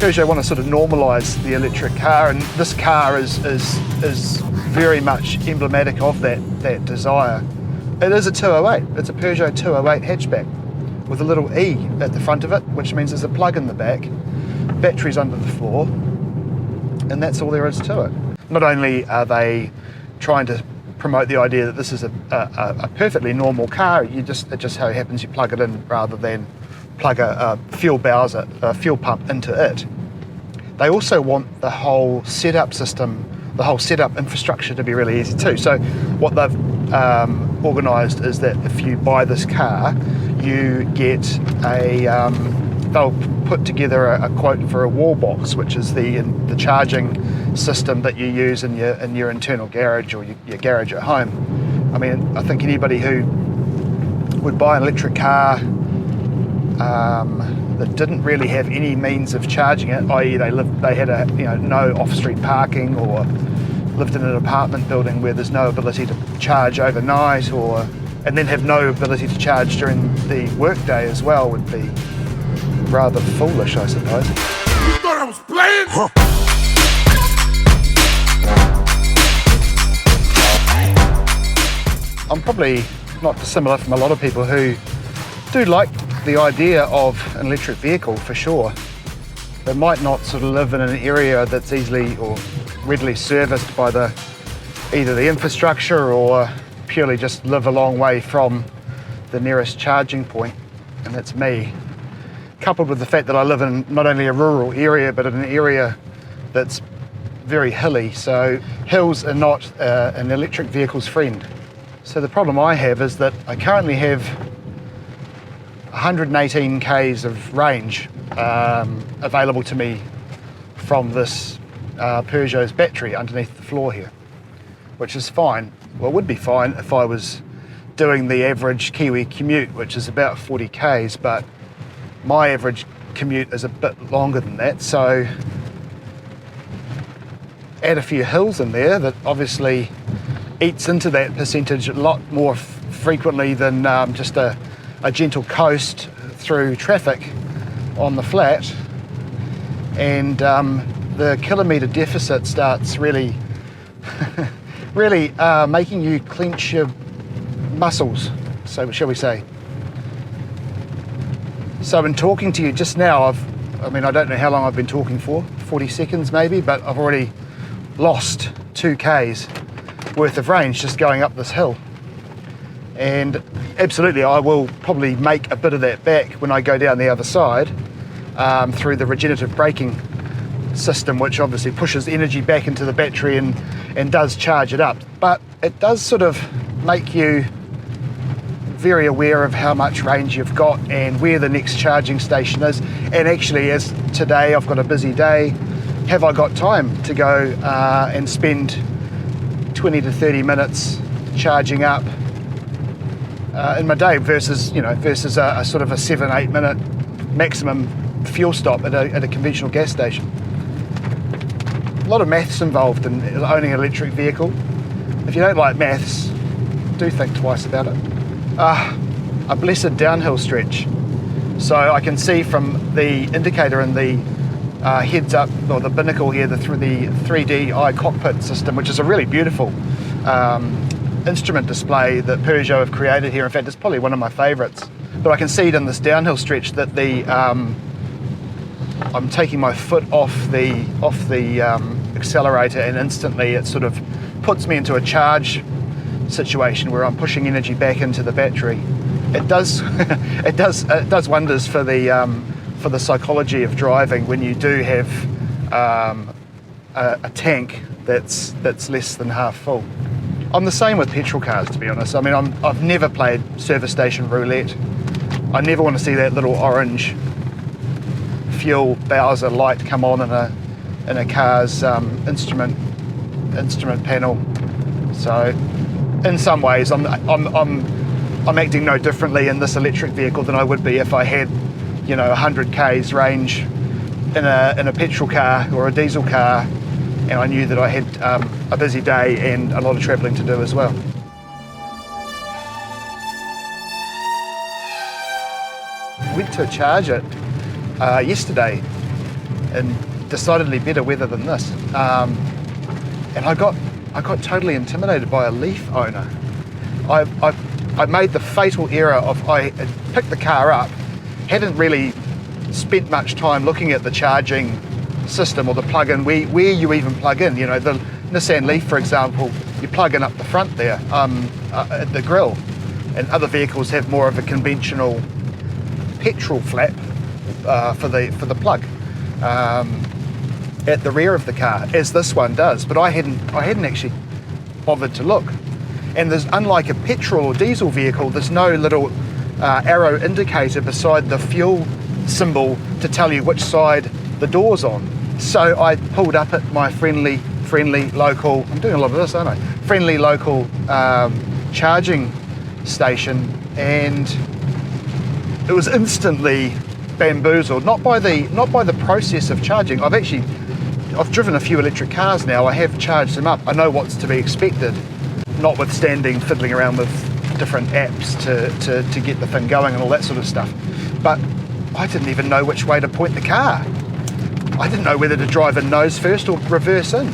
Peugeot want to sort of normalise the electric car, and this car is very much emblematic of that desire. It is a 208. It's a Peugeot 208 hatchback with a little E at the front of it, which means there's a plug in the back, batteries under the floor, and that's all there is to it. Not only are they trying to promote the idea that this is a perfectly normal car, it just so happens you plug it in rather than plug a fuel pump into it. They also want the whole setup system, the whole setup infrastructure to be really easy too. So what they've organised is that if you buy this car, you get they'll put together a quote for a wall box, which is the charging system that you use in your internal garage or your garage at home. I mean, I think anybody who would buy an electric car that didn't really have any means of charging it, i.e. they had no off-street parking, or lived in an apartment building where there's no ability to charge overnight, and then have no ability to charge during the workday as well, would be rather foolish, I suppose. You thought I was playing? Huh. I'm probably not dissimilar from a lot of people who do like the idea of an electric vehicle, for sure. They might not sort of live in an area that's easily or readily serviced by either the infrastructure, or purely just live a long way from the nearest charging point, and that's me. Coupled with the fact that I live in not only a rural area, but in an area that's very hilly, so hills are not an electric vehicle's friend. So the problem I have is that I currently have 118 k's of range available to me from this Peugeot's battery underneath the floor here, which is fine. Well, it would be fine if I was doing the average Kiwi commute, which is about 40 k's, but my average commute is a bit longer than that, so add a few hills in there that obviously eats into that percentage a lot more frequently than just a gentle coast through traffic on the flat, and the kilometre deficit starts really making you clench your muscles, so shall we say. So in talking to you just now, I don't know how long I've been talking for, 40 seconds maybe, but I've already lost 2 k's worth of range just going up this hill. And absolutely, I will probably make a bit of that back when I go down the other side through the regenerative braking system, which obviously pushes energy back into the battery and does charge it up. But it does sort of make you very aware of how much range you've got and where the next charging station is. And actually, as today I've got a busy day, have I got time to go and spend 20 to 30 minutes charging up in my day versus a sort of a 7-8 minute maximum fuel stop at a conventional gas station. A lot of maths involved in owning an electric vehicle. If you don't like maths, do think twice about it. A blessed downhill stretch. So I can see from the indicator in the heads up, or the binnacle here, through the 3D eye cockpit system, which is a really beautiful instrument display that Peugeot have created here. In fact, it's probably one of my favourites. But I can see it in this downhill stretch that I'm taking my foot off the accelerator, and instantly it sort of puts me into a charge situation where I'm pushing energy back into the battery. It does it does wonders for the psychology of driving when you do have a tank that's less than half full. I'm the same with petrol cars, to be honest. I mean, I've never played service station roulette. I never want to see that little orange fuel Bowser light come on in a car's instrument panel. So in some ways, I'm acting no differently in this electric vehicle than I would be if I had 100 k's range in a petrol car or a diesel car, and I knew that I had a busy day and a lot of travelling to do as well. Went to charge it yesterday, in decidedly better weather than this. And I got totally intimidated by a Leaf owner. I made the fatal error of I had picked the car up, hadn't really spent much time looking at the charging system or the plug-in, where you even plug in. You know, the Nissan Leaf, for example, you plug in up the front there at the grille, and other vehicles have more of a conventional petrol flap for the plug at the rear of the car, as this one does. But I hadn't actually bothered to look. And there's, unlike a petrol or diesel vehicle, there's no little arrow indicator beside the fuel symbol to tell you which side the door's on. So I pulled up at my friendly local, I'm doing a lot of this, aren't I? Friendly local charging station, and it was instantly bamboozled, not by the process of charging. I've driven a few electric cars now. I have charged them up. I know what's to be expected, notwithstanding fiddling around with different apps to get the thing going and all that sort of stuff. But I didn't even know which way to point the car. I didn't know whether to drive in nose first or reverse in.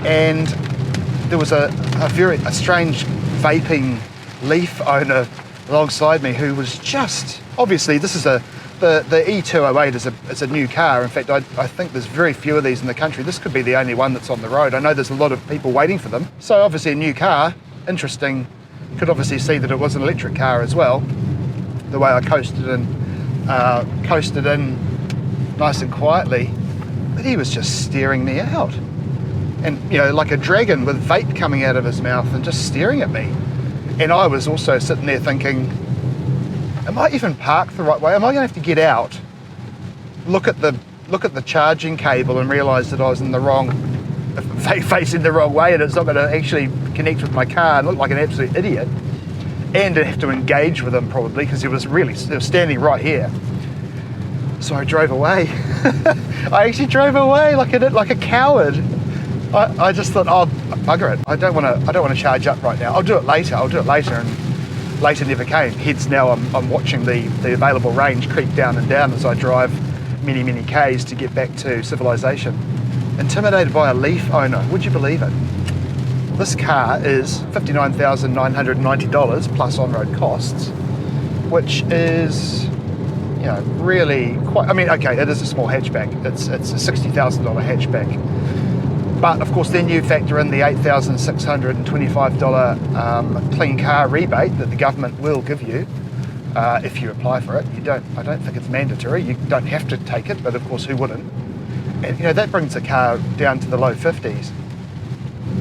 And there was a strange vaping Leaf owner alongside me who was just, obviously this is the e208 is a new car. In fact, I think there's very few of these in the country. This could be the only one that's on the road. I know there's a lot of people waiting for them. So obviously a new car, interesting. Could obviously see that it was an electric car as well. The way I coasted in nice and quietly, but he was just staring me out. And, you know, like a dragon with vape coming out of his mouth and just staring at me. And I was also sitting there thinking, am I even parked the right way? Am I gonna have to get out, look at the charging cable and realise that I was in the wrong, facing the wrong way, and it's not gonna actually connect with my car and look like an absolute idiot, and I have to engage with him probably, because he was standing right here. So I drove away. I actually drove away like a coward. I just thought, oh, bugger it. I don't want to charge up right now. I'll do it later. And later never came. Hence now I'm watching the available range creep down and down as I drive many, many Ks to get back to civilization. Intimidated by a Leaf owner. Would you believe it? This car is $59,990 plus on-road costs, which is, you know, really quite, I mean, okay, it is a small hatchback. It's a $60,000 hatchback. But of course, then you factor in the $8,625 clean car rebate that the government will give you if you apply for it. I don't think it's mandatory. You don't have to take it, but of course, who wouldn't? And you know, that brings the car down to the low 50s.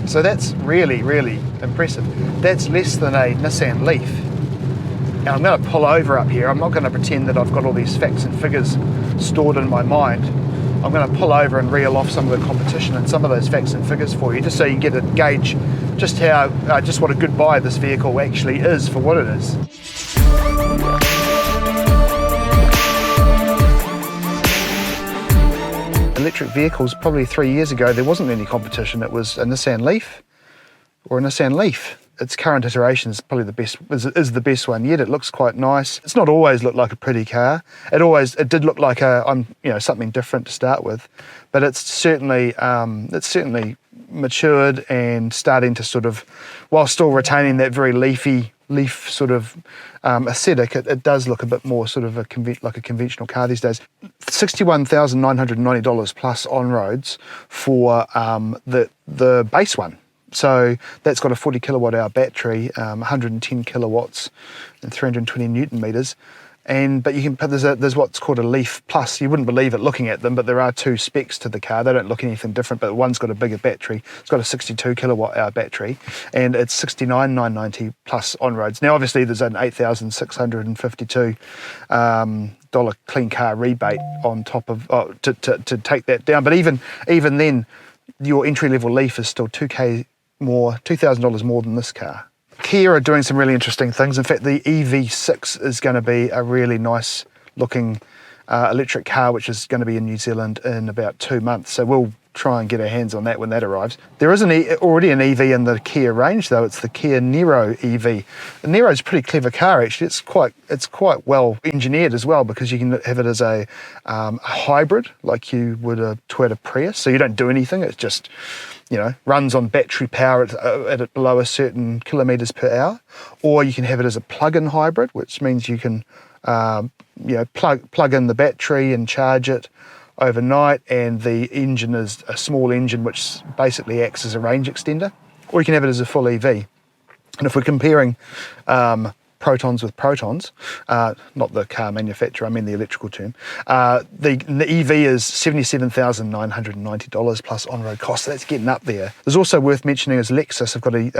So that's really, really impressive. That's less than a Nissan Leaf. And I'm going to pull over up here. I'm not going to pretend that I've got all these facts and figures stored in my mind. I'm going to pull over and reel off some of the competition and some of those facts and figures for you, just so you can get a gauge just what a good buy this vehicle actually is for what it is. Electric vehicles, probably 3 years ago, there wasn't any competition. It was a Nissan Leaf or a Nissan Leaf. Its current iteration is probably is the best one yet. It looks quite nice. It's not always looked like a pretty car. It did look like something different to start with, but it's certainly matured and starting to sort of, while still retaining that very leaf sort of aesthetic, it does look a bit more sort of like a conventional car these days. $61,990 plus on roads for the base one. So that's got a 40 kilowatt hour battery, 110 kilowatts and 320 Newton meters. But there's what's called a Leaf Plus. You wouldn't believe it looking at them, but there are two specs to the car. They don't look anything different, but one's got a bigger battery. It's got a 62 kilowatt hour battery, and it's $69,990 plus on roads. Now, obviously, there's an $8,652 clean car rebate on top of to take that down. But even then, your entry level Leaf is still $2,000 more than this car. Kia are doing some really interesting things. In fact, the EV6 is going to be a really nice looking electric car, which is going to be in New Zealand in about 2 months. So we'll try and get our hands on that when that arrives. There is already an EV in the Kia range though. It's the Kia Niro EV. The Niro is a pretty clever car actually. It's quite well engineered as well, because you can have it as a hybrid like you would a Toyota Prius. So you don't do anything. It's just, you know, runs on battery power at below a certain kilometres per hour. Or you can have it as a plug-in hybrid, which means you can plug in the battery and charge it overnight, and the engine is a small engine which basically acts as a range extender. Or you can have it as a full EV. And if we're comparing protons with protons, not the car manufacturer, I mean the electrical term, the EV is $77,990 plus on-road costs. So that's getting up there. There's also worth mentioning is Lexus have got the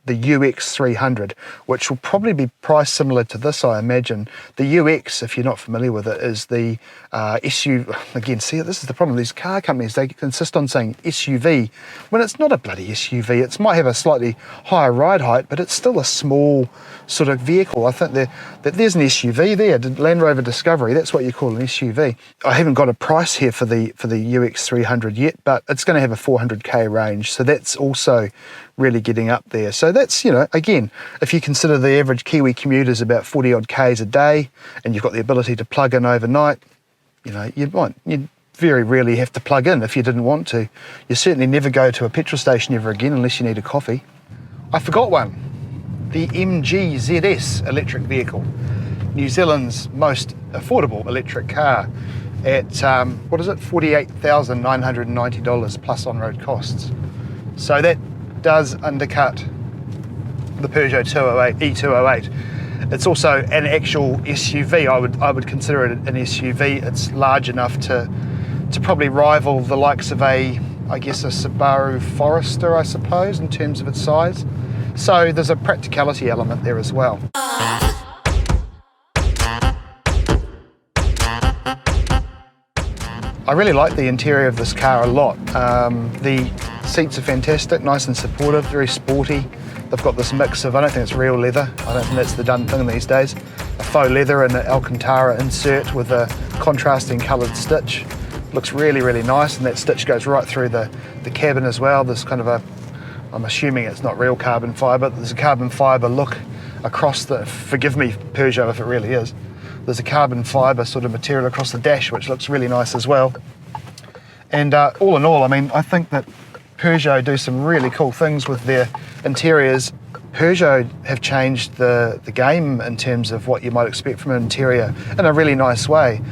UX300, which will probably be priced similar to this, I imagine. The UX, if you're not familiar with it, is the SUV. Again, see, this is the problem. These car companies, they insist on saying SUV when it's not a bloody SUV. It might have a slightly higher ride height, but it's still a small sort of vehicle. I think there's an SUV there, Land Rover Discovery. That's what you call an SUV. I haven't got a price here for the UX300 yet, but it's going to have a 400k range, so that's also really getting up there. So that's, you know, again, if you consider the average Kiwi commute is about 40 odd k's a day, and you've got the ability to plug in overnight, you know, you'd very rarely have to plug in if you didn't want to. You certainly never go to a petrol station ever again unless you need a coffee. I forgot one. The MG-ZS electric vehicle, New Zealand's most affordable electric car at, $48,990 plus on-road costs. So that does undercut the Peugeot 208, e208. It's also an actual SUV. I would consider it an SUV. It's large enough to probably rival the likes of a Subaru Forester, I suppose, in terms of its size. So there's a practicality element there as well. I really like the interior of this car a lot. The seats are fantastic, nice and supportive, very sporty. They've got this mix of, I don't think it's real leather, I don't think that's the done thing these days, a faux leather and an Alcantara insert with a contrasting coloured stitch. Looks really, really nice, and that stitch goes right through the cabin as well. There's kind of I'm assuming it's not real carbon fibre, but there's a carbon fibre look across forgive me Peugeot if it really is, there's a carbon fibre sort of material across the dash which looks really nice as well. And all in all, I mean, I think that Peugeot do some really cool things with their interiors. Peugeot have changed the game in terms of what you might expect from an interior in a really nice way.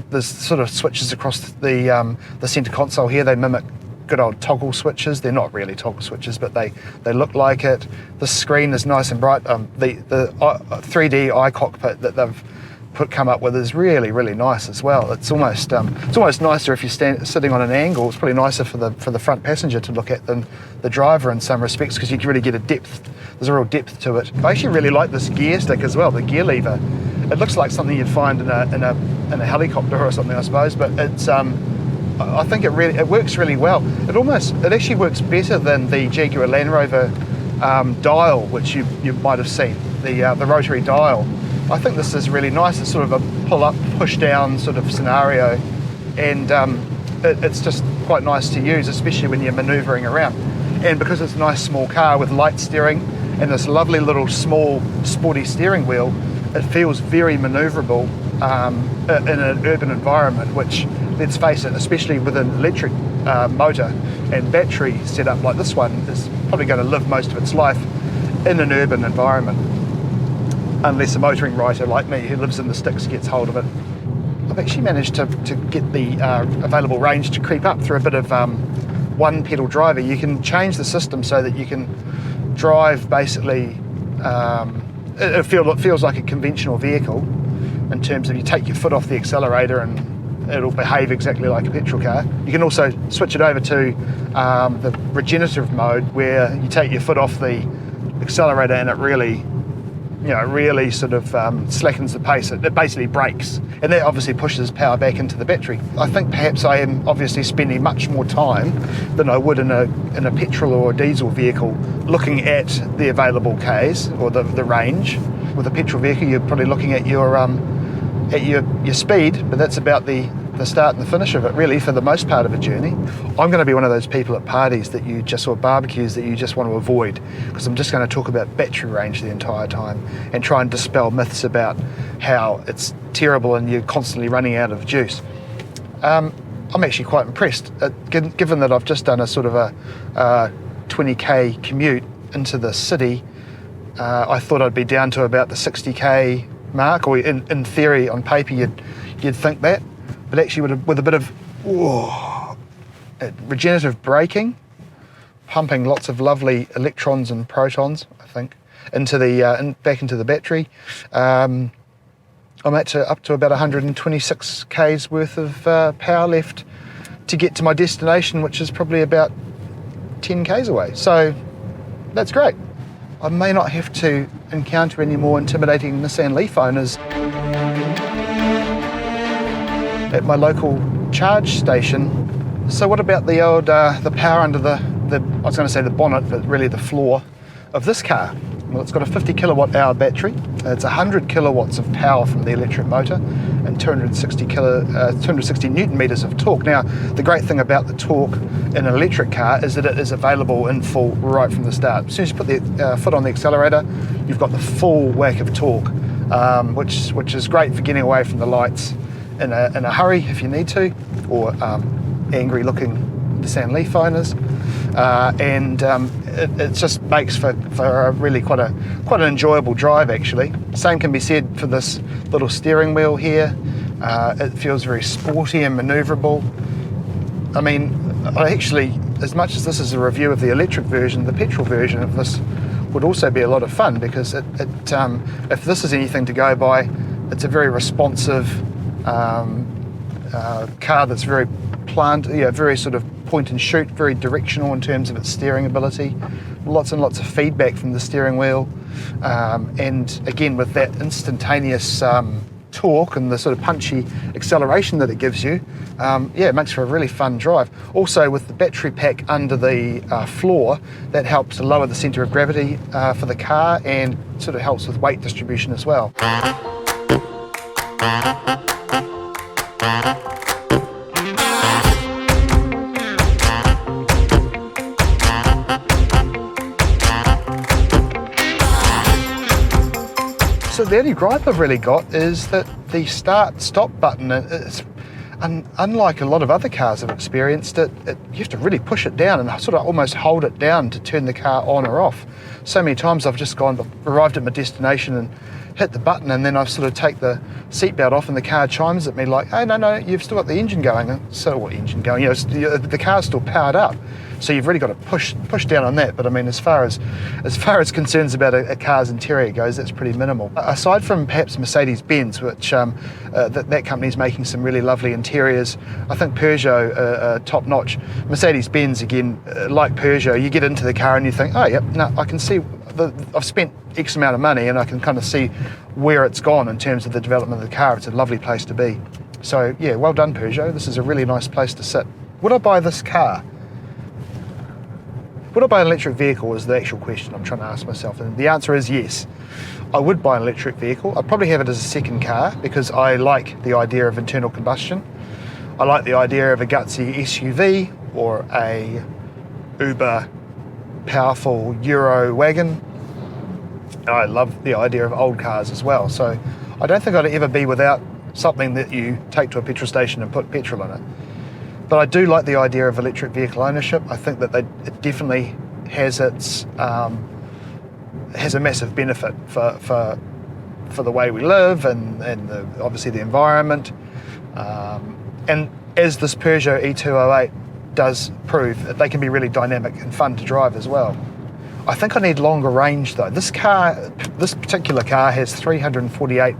There's sort of switches across the centre console here. They mimic good old toggle switches. They're not really toggle switches, but they look like it. The screen is nice and bright. The 3D iCockpit that they've come up with is really, really nice as well. It's almost nicer if you're sitting on an angle. It's probably nicer for the front passenger to look at than the driver in some respects, because you can really get a depth. There's a real depth to it. I actually really like this gear stick as well, the gear lever. It looks like something you'd find in a helicopter or something, I suppose, but it's I think it works really well. It actually works better than the Jaguar Land Rover dial, which you might have seen, the rotary dial. I think this is really nice. It's sort of a pull-up, push-down sort of scenario, and it's just quite nice to use, especially when you're manoeuvring around. And because it's a nice small car with light steering and this lovely little small sporty steering wheel, it feels very manoeuvrable in an urban environment, which, let's face it, especially with an electric motor and battery setup like this one, is probably going to live most of its life in an urban environment, unless a motoring writer like me who lives in the sticks gets hold of it. I've actually managed to get the available range to creep up through a bit of one pedal driver. You can change the system so that you can drive basically, it feels like a conventional vehicle in terms of you take your foot off the accelerator and it'll behave exactly like a petrol car. You can also switch it over to the regenerative mode, where you take your foot off the accelerator and it really sort of slackens the pace. It basically brakes, and that obviously pushes power back into the battery. I think perhaps I am obviously spending much more time than I would in a petrol or a diesel vehicle looking at the available Ks or the range. With a petrol vehicle, you're probably looking at your at your speed, but that's about the start and the finish of it, really, for the most part of a journey. I'm going to be one of those people at parties that you just, or barbecues that you just want to avoid, because I'm just going to talk about battery range the entire time and try and dispel myths about how it's terrible and you're constantly running out of juice. I'm actually quite impressed, given that I've just done a sort of a 20k commute into the city. I thought I'd be down to about the 60k mark, or in theory, on paper, you'd think that. But actually with a bit of regenerative braking, pumping lots of lovely electrons and protons, I think, into the back into the battery, I'm up to about 126 k's worth of power left to get to my destination, which is probably about 10 k's away. So that's great. I may not have to encounter any more intimidating Nissan Leaf owners at my local charge station. So what about the old the power under the I was going to say the bonnet, but really the floor of this car? Well, it's got a 50 kilowatt hour battery. It's 100 kilowatts of power from the electric motor and 260 newton meters of torque. Now, the great thing about the torque in an electric car is that it is available in full right from the start. As soon as you put the foot on the accelerator, you've got the full whack of torque, which is great for getting away from the lights in a hurry if you need to, or angry looking Nissan Leaf owners, and it just makes for a really quite an enjoyable drive, actually. Same can be said for this little steering wheel here. It feels very sporty and manoeuvrable. I mean, I actually, as much as this is a review of the electric version, the petrol version of this would also be a lot of fun, because if this is anything to go by, it's a very responsive car that's very very sort of point and shoot, very directional in terms of its steering ability. Lots and lots of feedback from the steering wheel, and again with that instantaneous torque and the sort of punchy acceleration that it gives you, it makes for a really fun drive. Also, with the battery pack under the floor, that helps to lower the centre of gravity for the car, and sort of helps with weight distribution as well. So the only gripe I've really got is that the start-stop button, unlike a lot of other cars I've experienced, you have to really push it down and sort of almost hold it down to turn the car on or off. So many times I've just arrived at my destination and hit the button, and then I sort of take the seatbelt off and the car chimes at me like, "Oh, no, you've still got the engine going." And so what engine going? The car's still powered up. So you've really got to push down on that. But I mean, as far as concerns about a car's interior goes, that's pretty minimal. Aside from perhaps Mercedes-Benz, which that company's making some really lovely interiors. I think Peugeot are top notch. Mercedes-Benz, again, like Peugeot, you get into the car and you think, oh yep, no, I can see I've spent X amount of money and I can kind of see where it's gone in terms of the development of the car. It's a lovely place to be. So yeah, well done Peugeot. This is a really nice place to sit. Would I buy this car? Would I buy an electric vehicle is the actual question I'm trying to ask myself, and the answer is yes. I would buy an electric vehicle. I'd probably have it as a second car, because I like the idea of internal combustion. I like the idea of a gutsy SUV or a uber powerful Euro wagon. I love the idea of old cars as well, so I don't think I'd ever be without something that you take to a petrol station and put petrol in it. But I do like the idea of electric vehicle ownership. I think that it definitely has a massive benefit for the way we live and obviously the environment. And as this Peugeot e208 does prove, they can be really dynamic and fun to drive as well. I think I need longer range though. This particular car has 348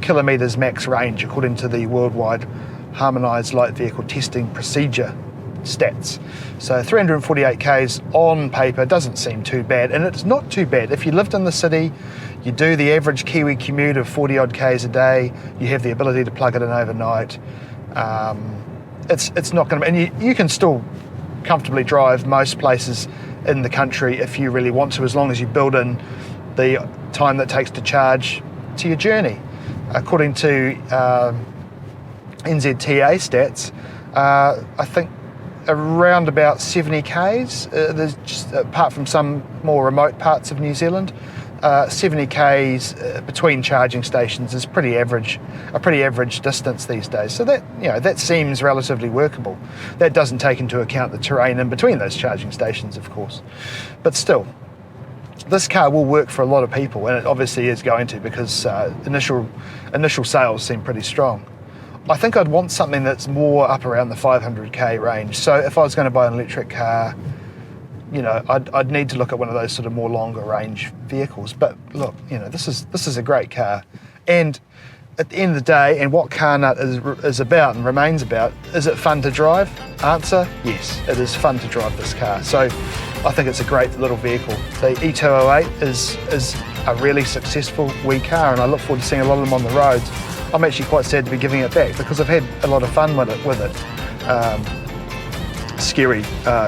kilometres max range according to the worldwide harmonised light vehicle testing procedure stats. So 348 k's on paper doesn't seem too bad, and it's not too bad. If you lived in the city, you do the average Kiwi commute of 40 odd k's a day, you have the ability to plug it in overnight. It's not going to be, and you can still comfortably drive most places in the country if you really want to, as long as you build in the time that it takes to charge to your journey. according to NZTA stats, I think around about 70 Ks. There's just, apart from some more remote parts of New Zealand, 70 Ks between charging stations is a pretty average distance these days. So that, you know, that seems relatively workable. That doesn't take into account the terrain in between those charging stations, of course. But still, this car will work for a lot of people, and it obviously is going to, because initial sales seem pretty strong. I think I'd want something that's more up around the 500k range. So if I was going to buy an electric car, you know, I'd need to look at one of those sort of more longer range vehicles. But look, you know, this is a great car, and at the end of the day, and what CarNut is about and remains about, is it fun to drive? Answer: yes, it is fun to drive this car. So I think it's a great little vehicle. The e208 is a really successful wee car, and I look forward to seeing a lot of them on the roads. I'm actually quite sad to be giving it back because I've had a lot of fun with it. Scary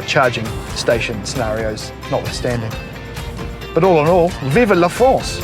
charging station scenarios notwithstanding. But all in all, vive la France!